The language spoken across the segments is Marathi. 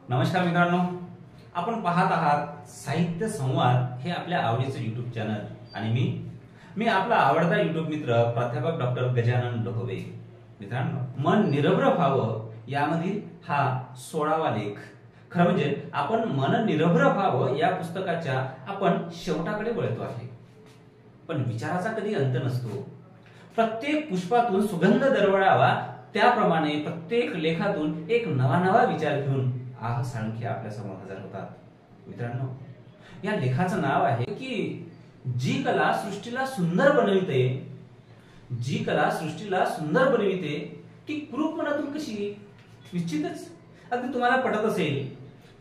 नमस्कार मित्रांनो, आपण पाहत आहात साहित्य संवाद हे आपल्या आवडीचं युट्यूब चॅनल आणि मी आपला आवडता युट्यूब मित्र प्राध्यापक डॉक्टर गजानन लोहवे। मित्रांनो, मन निरभ्र व्हावं यामधील हा 16वा लेख। खरं म्हणजे आपण मन निरभ्र व्हावं या पुस्तकाच्या आपण शेवटाकडे वळतो आहे, पण विचाराचा कधी अंत नसतो। प्रत्येक पुष्पातून सुगंध दरवळावा त्याप्रमाणे प्रत्येक लेखातून एक नवा विचार घेऊन साळुंखे आपल्या समोर हजर होतात। मित्रांनो, या लेखाचं नाव आहे की जी कला सृष्टीला सुंदर बनविते, जी कला सृष्टीला सुंदर बनविते ती कुरूप मनातून कशी। निश्चितच अगदी तुम्हाला पटत असेल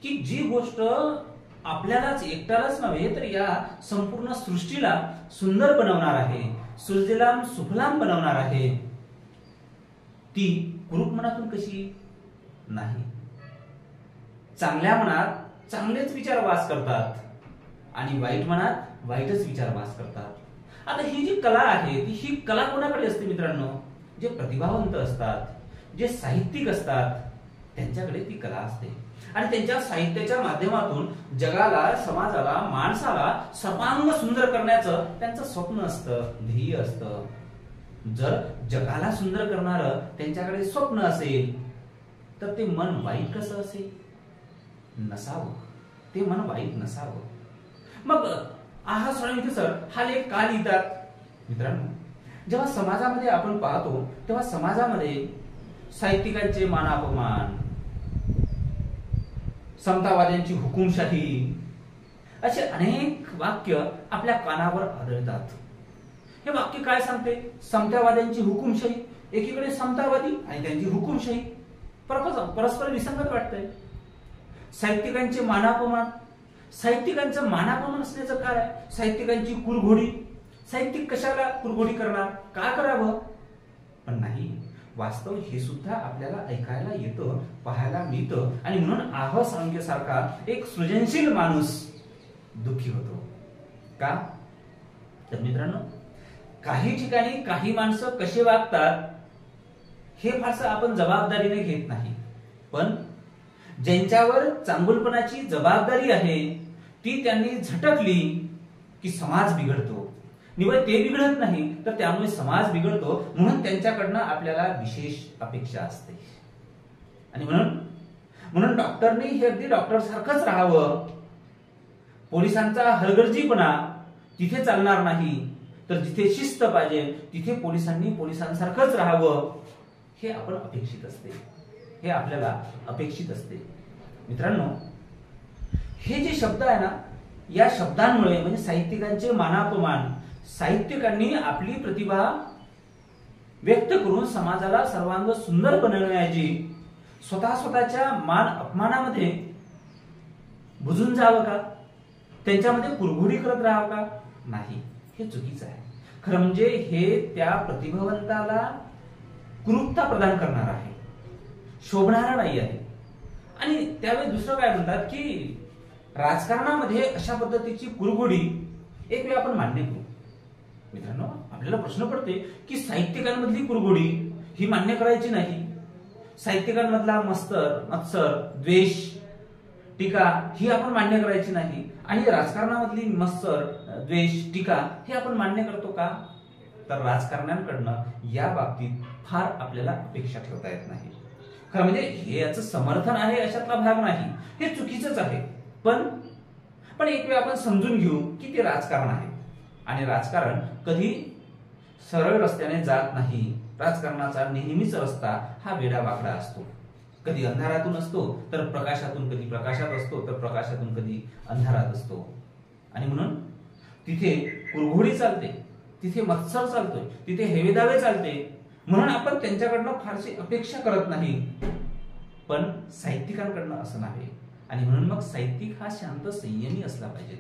की जी गोष्ट आपल्यालाच एकट्यालाच नव्हे तर या संपूर्ण सृष्टीला सुंदर बनवणार आहे, सुजलाम सुफलाम बनवणार आहे, ती कुरूप मनातून कशी नाही। चांगल्या मनात चांगलेच विचार वास करतात आणि वाईट मनात वाईटच विचार वास करतात। आता ही जी कला आहे ही कला कोणाकडे असते मित्रांनो? जे प्रतिभावंत असतात, जे साहित्यिक असतात, त्यांच्याकडे ती कला असते आणि त्यांच्या साहित्याच्या माध्यमातून जगाला, समाजाला, माणसाला सर्वांग सुंदर करण्याचं त्यांचं स्वप्न असतं, ध्येय असतं। जर जगाला सुंदर करणारं त्यांच्याकडे स्वप्न असेल तर ते मन वाईट कसं असेल? नसावं, ते मन वाईट नसावं। मग साळुंखे सर हा लेख का लिहितात? मित्रांनो, जेव्हा समाजामध्ये आपण पाहतो तेव्हा समाजामध्ये साहित्यिकांचे मानापमान, समतावाद्यांची हुकुमशाही असे अनेक वाक्य आपल्या कानावर आढळतात। हे वाक्य काय सांगते? समतावाद्यांची हुकुमशाही, एकीकडे समतावादी आणि त्यांची हुकुमशाही परस्पर विसंगत वाटतंय। साहित्यिकांचे मानापमान, साहित्यिकांचं मानापमान असण्याचं काय? साहित्यिकांची कुरघोडी, साहित्यिक कशाला कुरघोडी करणार, का करावं? पण नाही, वास्तव हे सुद्धा आपल्याला ऐकायला येतं, पाहायला मिळतं आणि म्हणून साळुंखे सारखा एक सृजनशील माणूस दुःखी होतो। का? तर मित्रांनो, काही ठिकाणी काही माणसं कसे वागतात हे फारसं आपण जबाबदारीने घेत नाही, पण ज्यांच्यावर चांगुलपणाची जबाबदारी आहे ती त्यांनी झटकली की समाज बिघडतो। निवळ ते बिघडत नाही तर त्यामुळे समाज बिघडतो, म्हणून त्यांच्याकडनं आपल्याला विशेष अपेक्षा असते। आणि म्हणून डॉक्टरनी हे अगदी डॉक्टर सारखंच राहावं, पोलिसांचा हलगर्जीपणा तिथे चालणार नाही, तर जिथे शिस्त पाहिजे तिथे पोलिसांनी पोलिसांसारखंच राहावं, हे आपण अपेक्षित असते, हे आपल्याला अपेक्षित असते। मित्रांनो, हे जे शब्द आहे ना, या शब्दांमुळे म्हणजे साहित्यिकांचे मानापमान, साहित्यिकांनी आपली प्रतिभा व्यक्त करून समाजाला सर्वांग सुंदर बनवण्याची स्वतःच्या मान अपमानामध्ये बुजून जावं का? त्यांच्यामध्ये कुरघोडी करत राहावं का? नाही, हे चुकीचं आहे। खरं म्हणजे हे त्या प्रतिभावंताला कुरूपता प्रदान करणार आहे, शोभणारा नाही आहे। आणि त्यावेळी दुसरं काय म्हणतात की राजकारणामध्ये अशा पद्धतीची कुरघोडी एक वेळ आपण मान्य करू। मित्रांनो, आपल्याला प्रश्न पडते की साहित्यिकांमधली कुरघोडी ही मान्य करायची नाही, साहित्यिकांमधला मत्सर, द्वेष, टीका ही आपण मान्य करायची नाही, आणि राजकारणामधली मत्सर, द्वेष, टीका हे आपण मान्य करतो का? तर राजकारण्यांकडनं या बाबतीत फार आपल्याला अपेक्षा ठेवता येत नाही। खरं म्हणजे हे याचं समर्थन आहे अशातला भाग नाही, हे चुकीचंच आहे, पण एक वेळ आपण समजून घेऊ की ते राजकारण आहे आणि राजकारण कधी सरळ रस्त्याने जात नाही। राजकारणाचा नेहमीच रस्ता हा वेडावाकडा असतो, कधी अंधारातून असतो तर प्रकाशातून, कधी प्रकाशात असतो तर प्रकाशातून कधी अंधारात असतो। आणि म्हणून तिथे कुरघोडी चालते, तिथे मत्सर चालतोय, तिथे हेवेदावे चालते, म्हणून आपण त्यांच्याकडनं फारशी अपेक्षा करत नाही, पण साहित्यिकांकडनं असं नाही। आणि म्हणून मग साहित्यिक हा शांत संयमी असला पाहिजे,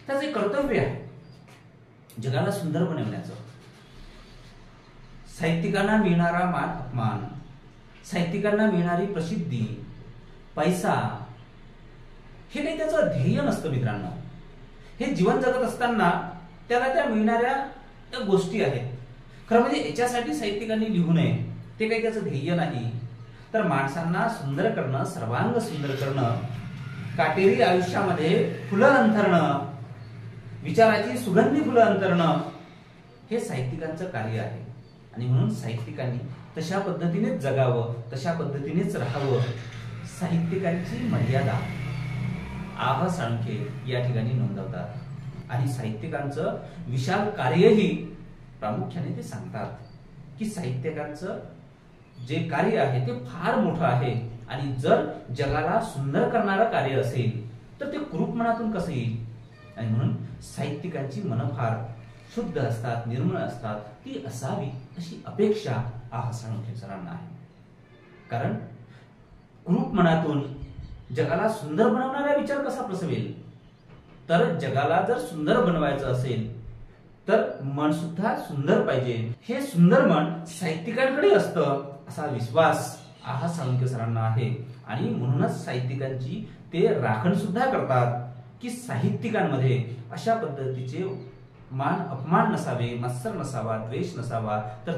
त्याचे कर्तव्य आहे जगाला सुंदर बनवण्याचं। साहित्यिकांना मिळणारा मान अपमान, साहित्यिकांना मिळणारी प्रसिद्धी, पैसा हे काही त्याचं ध्येय नसतं मित्रांनो। हे जीवन जगत असताना त्याला त्या मिळणाऱ्या त्या गोष्टी आहेत। खरं म्हणजे याच्यासाठी साहित्यिकांनी लिहू नये, ते काही त्याचं ध्येय नाही। तर माणसांना सुंदर करणं, सर्वांग सुंदर करणं, काटेरी आयुष्यामध्ये फुलं अंथरणं, विचाराची सुगंधी फुलं अंतरणं, हे साहित्यिकांचं कार्य आहे. आणि म्हणून साहित्यिकांनी तशा पद्धतीनेच जगावं, तशा पद्धतीनेच राहावं. साहित्यिकांची मर्यादा आह साळुंखे या ठिकाणी नोंदवतात आणि साहित्यिकांचं विशाल कार्यही प्रामुख्याने ते सांगतात की साहित्यिकांचं जे कार्य आहे ते फार मोठं आहे आणि जर जगाला सुंदर करणारं कार्य असेल तर ते कुरूप मनातून कसं येईल. आणि म्हणून साहित्यिकांची मनं फार शुद्ध असतात, निर्मळ असतात, ती असावी अशी अपेक्षा आह साळुंखे सरांना आहे. कारण कुरूप मनातून जगाला सुंदर बनवणारा विचार कसा प्रसवेल. तर जगाला जर सुंदर बनवायचं असेल तर मन सुद्धा सुंदर पाहिजे. हे सुंदर मन साहित्यिकांकडे असतं असा विश्वास आह साळुंखे सरांना आहे. आणि म्हणूनच साहित्यिकांची ते राखण सुद्धा करतात की साहित्यिकांमध्ये अशा पद्धतीचे मान अपमान नसावे, मत्सर नसावा, द्वेष नसावा. तर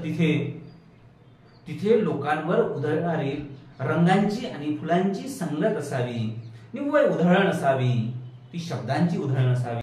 तिथे लोकांवर उधळणारी रंगांची आणि फुलांची संगत असावी, निव्वळ उधळण असावी, ती शब्दांची उधळण असावी.